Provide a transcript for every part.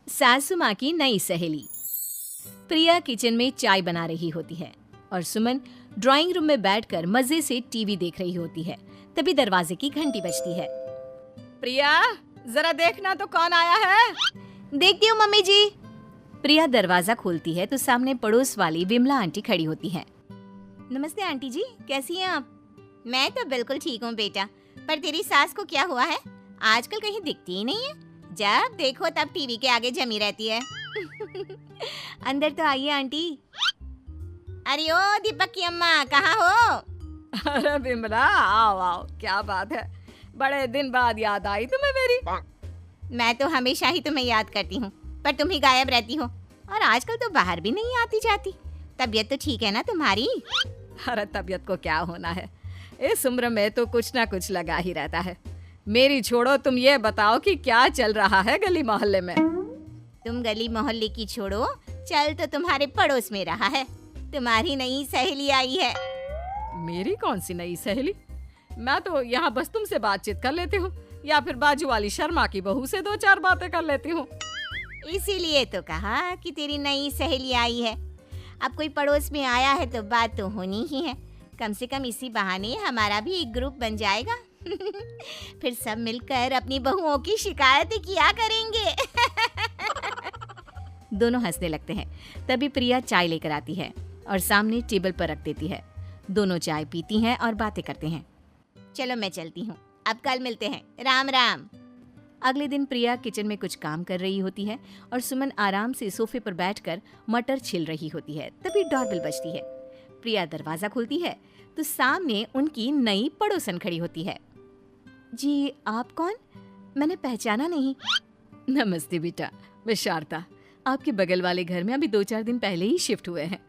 सासू माँ की नई सहेली। प्रिया किचन में चाय बना रही होती है और सुमन ड्राइंग रूम में बैठकर मजे से टीवी देख रही होती है। तभी दरवाजे की घंटी बजती है। प्रिया, जरा देखना तो कौन आया है। देखती हूँ मम्मी जी। प्रिया दरवाजा खोलती है तो सामने पड़ोस वाली विमला आंटी खड़ी होती हैं। नमस्ते आंटी जी, कैसी हैं आप? मैं तो बिल्कुल ठीक हूँ बेटा, पर तेरी सास को क्या हुआ है? आजकल कहीं दिखती ही नहीं है। जब देखो तब टीवी के आगे जमी रहती है। अंदर तो आइए आंटी। अरे ओ दीपक की अम्मा, कहाँ हो? अरे बिमला, आओ आओ, क्या बात है, बड़े दिन बाद याद आई तुम्हें मेरी। मैं तो हमेशा ही तुम्हें याद करती हूँ, पर तुम ही गायब रहती हो और आजकल तो बाहर भी नहीं आती जाती। तबीयत तो ठीक है ना तुम्हारी? अरे तबीयत को क्या होना है, इस उम्र में तो कुछ ना कुछ लगा ही रहता है। मेरी छोड़ो, तुम ये बताओ कि क्या चल रहा है गली मोहल्ले में। तुम गली मोहल्ले की छोड़ो, चल तो तुम्हारे पड़ोस में रहा है। तुम्हारी नई सहेली आई है। मेरी कौन सी नई सहेली? मैं तो यहाँ बस तुमसे बातचीत कर लेती हूँ या फिर बाजू वाली शर्मा की बहू से दो चार बातें कर लेती हूँ। इसीलिए तो कहा कि तेरी नई सहेली आई है। अब कोई पड़ोस में आया है तो बात तो होनी ही है। कम से कम इसी बहाने हमारा भी एक ग्रुप बन जाएगा। फिर सब मिलकर अपनी बहुओं की शिकायतें किया करेंगे। दोनों हंसने लगते हैं। तभी प्रिया चाय लेकर आती है और सामने टेबल पर रख देती है। दोनों चाय पीती हैं और बातें करते हैं। चलो मैं चलती हूँ, अब कल मिलते हैं। राम राम। अगले दिन प्रिया किचन में कुछ काम कर रही होती है और सुमन आराम से सोफे पर बैठकर मटर छिल रही होती है। तभी डोरबेल बजती है। प्रिया दरवाजा खोलती है तो सामने उनकी नई पड़ोसन खड़ी होती है। जी, आप कौन? मैंने पहचाना नहीं। नमस्ते बेटा, मैं शारदा, आपके बगल वाले घर में अभी 2-4 दिन पहले ही शिफ्ट हुए हैं।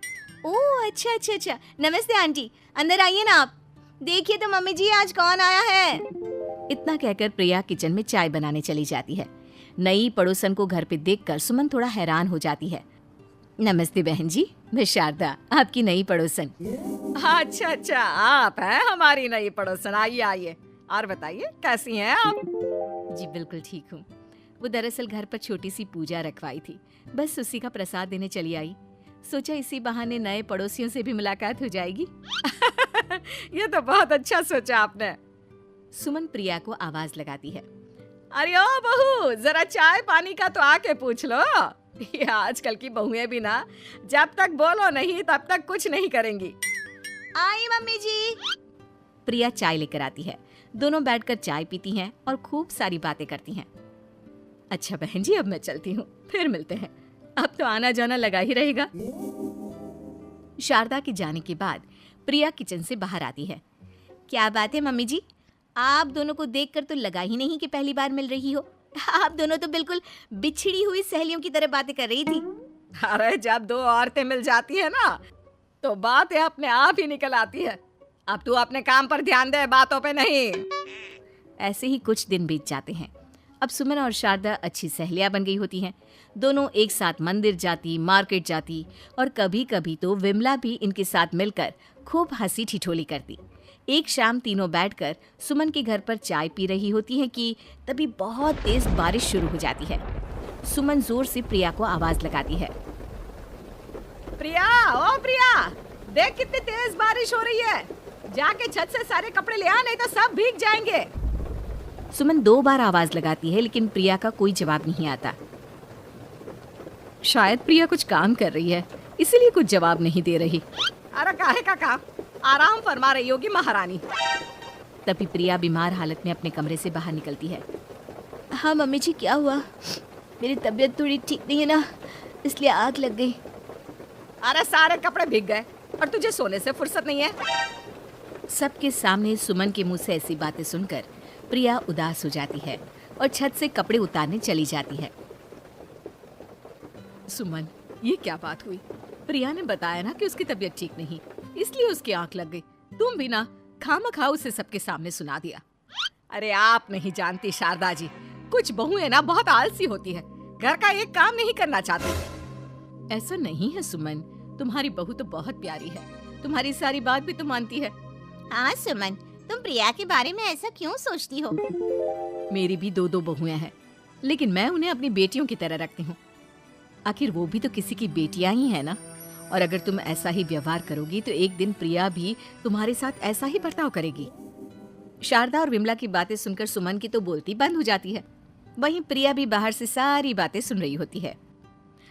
ओह अच्छा अच्छा अच्छा, नमस्ते आंटी, अंदर आइए ना आप। देखिए तो मम्मी जी, आज कौन आया है। इतना कहकर प्रिया किचन में चाय बनाने चली जाती है। नई पड़ोसन को घर पे देखकर सुमन थोड़ा हैरान हो जाती है। नमस्ते बहन जी, मैं शारदा, आपकी नई पड़ोसन। अच्छा अच्छा, आप हैं हमारी नई पड़ोसन। आइए आइए, और बताइए कैसी हैं आप? जी बिल्कुल ठीक हूँ। वो दरअसल घर पर छोटी सी पूजा रखवाई थी, बस उसी का प्रसाद देने चली आई। सोचा इसी बहाने नए पड़ोसियों से भी मुलाकात हो जाएगी। ये तो बहुत अच्छा सोचा आपने। सुमन प्रिया को आवाज लगाती है। अरे ओ बहू, जरा चाय पानी का तो आके पूछ लो। ये आजकल की बहुएं भी ना, जब तक बोलो नहीं तब तक कुछ नहीं करेंगी। आई मम्मी जी। प्रिया चाय लेकर आती है। दोनों बैठकर चाय पीती हैं और खूब सारी बातें करती हैं। अच्छा बहन जी, अब मैं चलती हूँ, फिर मिलते हैं। अब तो आना जाना लगा ही रहेगा। शारदा के जाने के बाद प्रिया किचन से बाहर आती है। क्या बात है मम्मी जी, आप दोनों को देखकर तो लगा ही नहीं कि पहली बार मिल रही हो। आप दोनों तो बिल्कुल बिछड़ी हुई सहेलियों की तरह बातें कर रही थी। अरे जब दो औरतें मिल जाती है ना, तो बातें अपने आप ही निकल आती है। अब तू अपने काम पर ध्यान दे, बातों पे नहीं। ऐसे ही कुछ दिन बीत जाते हैं। अब सुमन और शारदा अच्छी सहेलियां बन गई होती हैं। दोनों एक साथ मंदिर जाती, मार्केट जाती और कभी कभी तो विमला भी इनके साथ मिलकर खूब हंसी ठिठोली करती। एक शाम तीनों बैठकर सुमन के घर पर चाय पी रही होती हैं कि तभी बहुत तेज बारिश शुरू हो जाती है। सुमन जोर से प्रिया को आवाज लगाती है। प्रिया, ओ प्रिया, देख कितनी तेज बारिश हो रही है। जाके छत से सारे कपड़े ले आ, नहीं तो सब भीग जाएंगे। सुमन 2 बार आवाज लगाती है लेकिन प्रिया का कोई जवाब नहीं आता। शायद प्रिया कुछ काम कर रही है, इसीलिए कुछ जवाब नहीं दे रही। अरे काहे का काम, आराम फरमा रही होगी महारानी। तभी प्रिया बीमार हालत में अपने कमरे से बाहर निकलती है। हाँ मम्मी जी, क्या हुआ? मेरी तबीयत थोड़ी ठीक नहीं है ना, इसलिए आग लग गई। अरे सारे कपड़े भीग गए और तुझे सोने से फुर्सत नहीं है। सबके सामने सुमन के मुंह से ऐसी बातें सुनकर प्रिया उदास हो जाती है और छत से कपड़े उतारने चली जाती है। सुमन, ये क्या बात हुई? प्रिया ने बताया ना कि उसकी तबीयत ठीक नहीं, इसलिए उसकी आंख लग गई। तुम भी ना खामखा उसे सबके सामने सुना दिया। अरे आप नहीं जानती शारदा जी, कुछ बहुएं ना बहुत आलसी होती है, घर का एक काम नहीं करना चाहती। ऐसा नहीं है सुमन, तुम्हारी बहू तो बहुत प्यारी है, तुम्हारी सारी बात भी तो मानती है। हाँ सुमन, तुम प्रिया के बारे में ऐसा क्यों सोचती हो? मेरी भी 2 बहुएं हैं, लेकिन मैं उन्हें अपनी बेटियों की तरह रखती हूँ। आखिर वो भी तो किसी की बेटियां ही है ना। और अगर तुम ऐसा ही व्यवहार करोगी तो एक दिन प्रिया भी तुम्हारे साथ ऐसा ही बर्ताव करेगी। शारदा और विमला की बातें सुनकर सुमन की तो बोलती बंद हो जाती है। वहीं प्रिया भी बाहर से सारी बातें सुन रही होती है।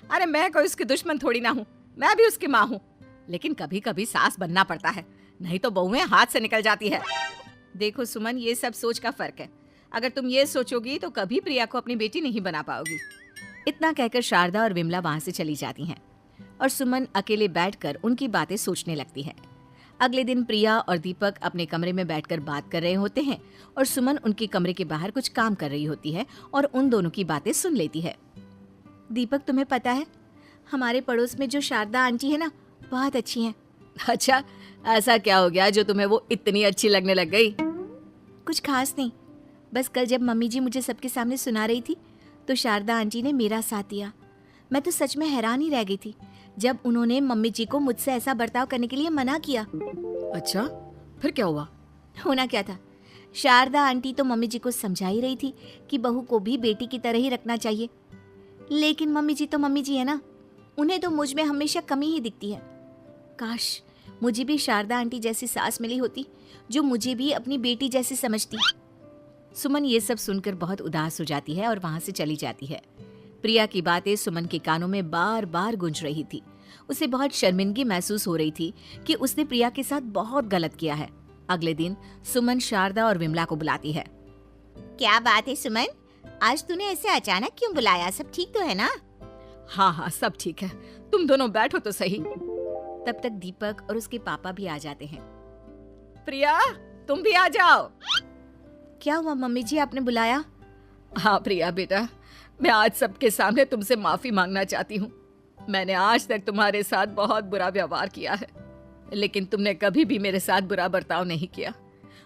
अरे मैं कोई उसकी दुश्मन थोड़ी ना हूँ, मैं भी उसकी माँ हूँ। लेकिन कभी कभी सास बनना पड़ता है, नहीं तो बहुएं हाथ से निकल जाती है। देखो सुमन, ये सब सोच का फर्क है। अगर तुम ये सोचोगी तो कभी प्रिया को अपनी बेटी नहीं बना पाओगी। इतना कहकर शारदा और विमला वहां से चली जाती हैं और सुमन अकेले बैठकर उनकी बातें सोचने लगती है। अगले दिन प्रिया और दीपक अपने कमरे में बैठकर बात कर रहे होते हैं और सुमन उनके कमरे के बाहर कुछ काम कर रही होती है और उन दोनों की बातें सुन लेती है। दीपक, तुम्हें पता है हमारे पड़ोस में जो शारदा आंटी है ना, बहुत अच्छी हैं। अच्छा, ऐसा क्या हो गया जो तुम्हें वो इतनी अच्छी लगने लग गई? कुछ खास नहीं, बस कल जब मम्मी जी मुझे सबके सामने सुना रही थी तो शारदा आंटी ने मेरा साथ दिया। मैं तो सच में हैरान ही रह गई थी जब उन्होंने मम्मी जी को मुझसे ऐसा बर्ताव करने के लिए मना किया। अच्छा, फिर क्या हुआ? होना क्या था, शारदा आंटी तो मम्मी जी को समझा ही रही थी कि बहू को भी बेटी की तरह ही रखना चाहिए। लेकिन मम्मी जी तो मम्मी जी है ना, उन्हें तो मुझ में हमेशा कमी ही दिखती है। काश मुझे भी शारदा आंटी जैसी सास मिली होती जो मुझे भी अपनी बेटी जैसी समझती। सुमन ये सब सुनकर बहुत उदास हो जाती है और वहां से चली जाती है। प्रिया की बातें सुमन के कानों में बार बार गूंज रही थी। उसे बहुत शर्मिंदगी महसूस हो रही थी कि उसने प्रिया के साथ बहुत गलत किया है। अगले दिन सुमन शारदा और विमला को बुलाती है। क्या बात है सुमन, आज तूने ऐसे अचानक क्यों बुलाया? सब ठीक तो है ना? हाँ हाँ, सब ठीक है, तुम दोनों बैठो तो सही। तब तक दीपक और उसके पापा भी आ जाते हैं। प्रिया, तुम भी आ जाओ। क्या हुआ मम्मी जी, आपने बुलाया? हाँ प्रिया बेटा, मैं आज सबके सामने तुमसे माफी मांगना चाहती हूँ। मैंने आज तक तुम्हारे साथ बहुत बुरा व्यवहार किया है, लेकिन तुमने कभी भी मेरे साथ बुरा बर्ताव नहीं किया।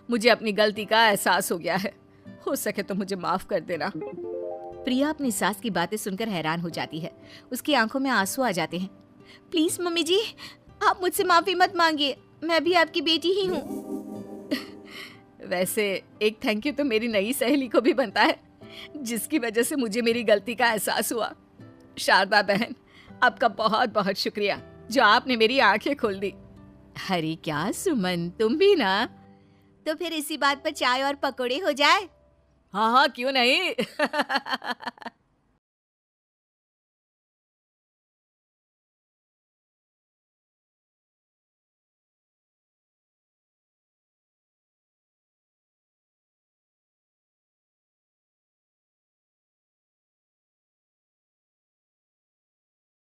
मुझे अपनी गलती का एहसास हो गया है, हो सके तो मुझे माफ कर देना। प्रिया अपनी सास की बातें सुनकर हैरान हो जाती है। उसकी आंखों में आंसू आ जाते हैं। प्लीज मम्मी जी, आप मुझसे माफी मत मांगिए, मैं भी आपकी बेटी ही हूँ। वैसे एक थैंक यू तो मेरी नई सहेली को भी बनता है, जिसकी वजह से मुझे मेरी गलती का एहसास हुआ। शारदा बहन, आपका बहुत बहुत शुक्रिया जो आपने मेरी आंखें खोल दी। अरे क्या सुमन, तुम भी ना। तो फिर इसी बात पर चाय और पकोड़े हो जाए। हाँ हाँ, क्यों नहीं।